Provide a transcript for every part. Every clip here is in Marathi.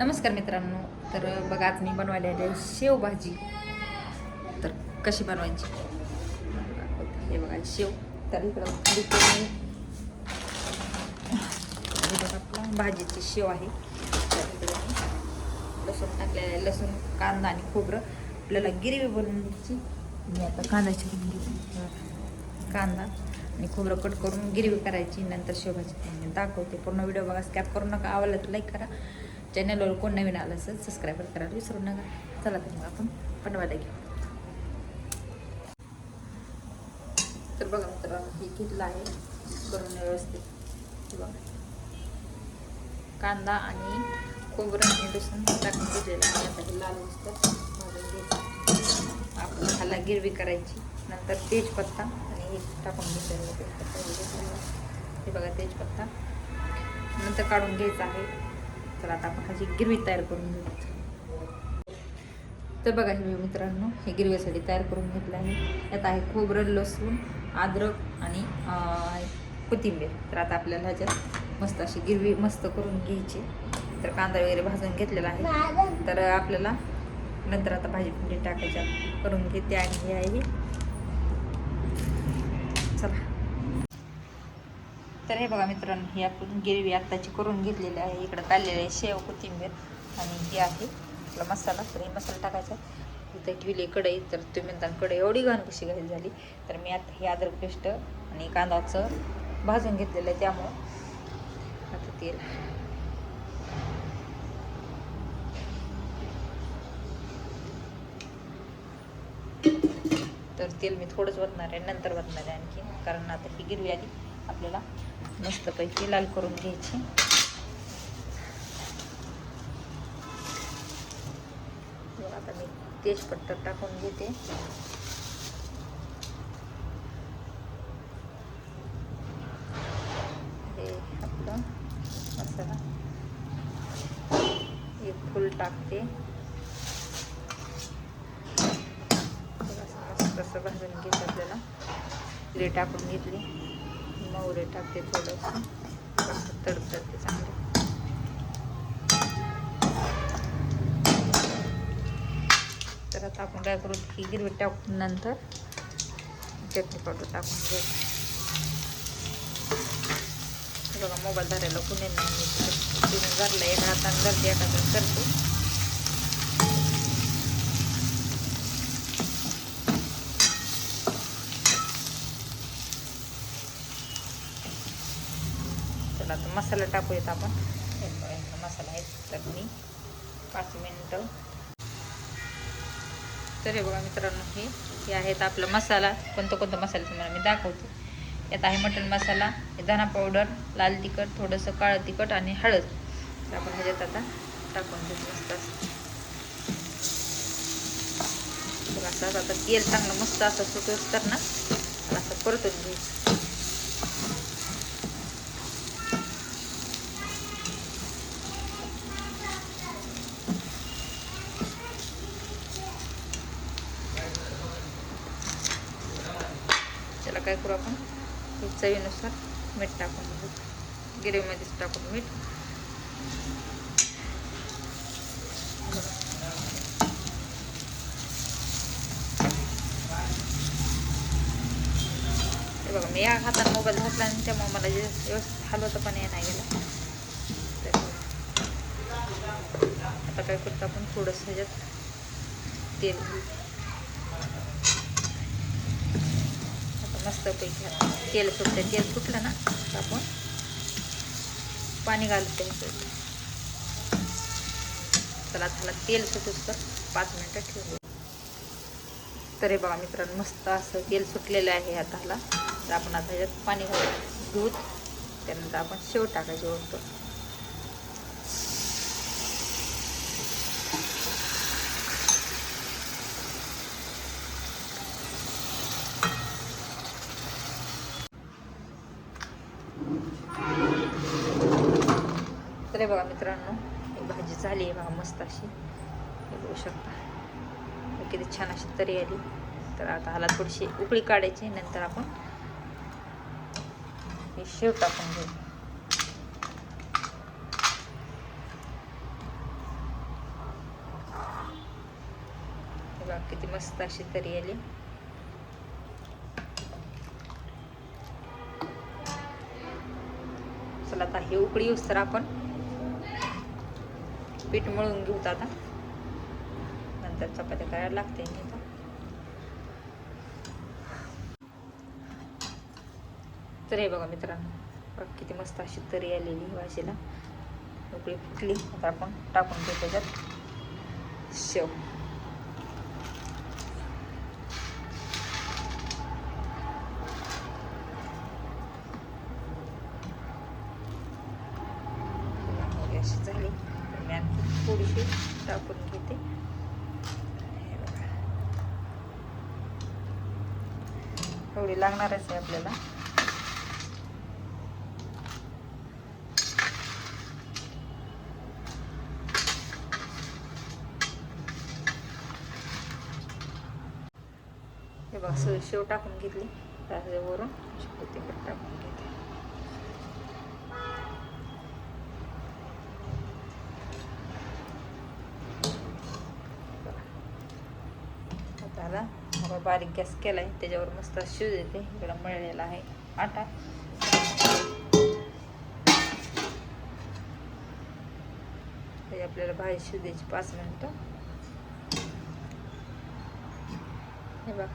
नमस्कार मित्रांनो. तर बघा, आज मी बनवायला आले शेवभाजी. तर कशी बनवायची हे बघा. शेव तर इकडं आपला भाजीची शेव आहे. तर इकडे लसूण टाकलेलं आहे. लसूण, कांदा आणि खोबरं आपल्याला गिरवी बनवून घ्यायची. मी आता कांदा आणि खोबरं कट करून गिरवी करायची. नंतर शेवभाजी दाखवते. पूर्ण व्हिडिओ बघा, स्कॅप करू नका. आवडलं तर लाईक करा. चॅनलवर कोण नवीन आलं असेल सबस्क्राईब करायला विसरू नका. चला तर मग आपण बनवायला घेऊ. तर बघा मित्रांनो, हे घेतलं आहे करून व्यवस्थित. बघा, कांदा आणि खोबरं आणि लसूण टाकून घेतलेलं आहे. आता हे लाल मस्त भाजून घ्यायचं. आपण ह्याला गिरवी करायची. नंतर तेजपत्ता आणि हे टाकून घेतलेलं तेजपत्ता. हे बघा तेजपत्ता नंतर काढून घ्यायचं आहे. तर आता आपण ह्याची गिरवी तयार करून घेऊ. तर बघा हे मित्रांनो, हे गिरवीसाठी तयार करून घेतलं आहे. यात आहे खोबरं, लसूण, अद्रक आणि कोथिंबीर. तर आता आपल्याला ह्याच्यात मस्त अशी गिरवी मस्त करून घ्यायची. तर कांदा वगैरे भाजून घेतलेला आहे. तर आपल्याला नंतर आता भाजी पुढे टाकायच्या करून घेते. आणि हे आहे चला. तर हे बघा मित्रांनो, ही आपण गिरवी आत्ताची करून घेतलेली आहे. इकडं काढलेलं आहे शेव, कोथिंबीर आणि हे आहे आपला मसाला. तर हे मसाला टाकायचा. इथं ठेवली कढई. तर तुम्ही म्हणता कढई एवढी घाण कशी घाई झाली. तर मी आता हे अद्रक पेस्ट आणि कांदाचं भाजून घेतलेलं आहे. त्यामुळं आता तेल तर तेल मी थोडंच वतणार आहे, नंतर वतणार आहे आणखी. कारण आता ही गिरवी आली आपल्याला मस्तपैकी लाल करून घ्यायची. आता मी तेजपत्ता टाकून घेते. हे आपलं मसाला एक फूल टाकते. कसं भाजून घेत आपल्याला. जिरे टाकून घेतली, मोहरी टाकते थोडंसं, तडतडते चांगले. तर आता आपण काय करू, ही गिरवी टाकून नंतर चटणी पावडर टाकून घेऊ. बघा, मोबाईल धरायला कुणी नाही. धरला एका हाताने धरते, एका हाताने करते. चला आता मसाला टाकूयात आपण. मसाला आहे तर मी 5 मिनिटं. तर हे बघा मित्रांनो, हे आहेत आपला मसाला. कोणता मसाला तुम्हाला मी दाखवते. यात आहे मटण मसाला, धना पावडर, लाल तिखट, थोडंसं काळं तिखट आणि हळद. तर आपण ह्याच्यात आता टाकून घेऊ मस्त असं. असं आता तेल चांगलं मस्त असं सुटत तर ना असं परतून घ्यायचं. त्याला काय करू आपण, चवीनुसार मीठ टाकून घेऊ. गिरवीमध्येच टाकून मीठ. हे बघा, मी या हाताने मोबाईल घातला आणि त्यामुळे मला जे व्यवस्थित हलवता पण नाही गेला. तर आता काय करतो आपण, थोडंसं ह्याच्यात तेल घेऊ. मस्तपैकी तेल सुटते. तेल सुटलं ना तर आपण पाणी घालते. चला त्याला तेल सुटूस तर 5 मिनिटं ठेवू. तर हे बघा मित्रांनो, मस्त असं तेल सुटलेलं आहे हाताला. तर आपण आता ह्याच्यात पाणी घालून दूध. त्यानंतर आपण शेव टाकायची वरतो. तर हे बघा मित्रांनो, ही भाजी झाली आहे बघा मस्त अशी. बघू शकता किती छान अशी तरी आली. तर आता ह्याला थोडीशी उकळी काढायची. नंतर आपण हे शेव टाकून घेऊ. बघा किती मस्त अशी तरी आली. चला आता हे उकळी येऊस तर आपण पीठ मळून घेऊ आता. नंतर चपात्या करायला लागते. तर हे बघा मित्रांनो, बघा किती मस्त अशी तरी आलेली भाजीला. उकळी फुटली. आता आपण टाकून घेऊ त्याच्यात शेव. अशी झाली तर मी आणखी थोडीशी टाकून घेते. एवढी लागणारच आहे आपल्याला. हे बघा शेव टाकून घेतली. त्याच्यावरून कोथिंबीर टाकून घेते. आता मला बारीक गॅस केलाय, त्याच्यावर मस्त शिजू देते. इकडं मळलेला आहे आटा. ते आपल्याला भाजी शिजू द्यायची 5 मिनिटं. हे बघा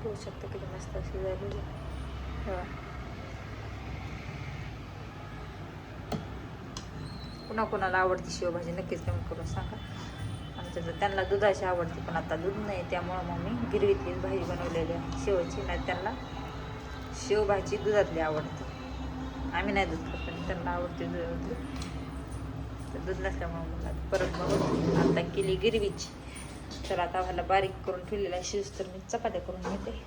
बघू शकता किती मस्त अशी झालेली. पुन्हा कोणाला आवडती शेवभाजी नक्कीच कमेंट करून सांगा. आमच्या तर त्यांना दुधाची आवडते, पण आता दूध नाही, त्यामुळं मग मी गिरवीतलीच भाजी बनवलेली आहे शेवची. नाही त्यांना शेवभाजी दुधातली आवडते. आम्ही नाही दूध खात, पण त्यांना आवडते दुधातली. तर दूध नसल्यामुळं मला परत मग आता केली गिरवीची. तर आता मला बारीक करून ठेवलेला शिज, तर मी चपात्या करून घेते.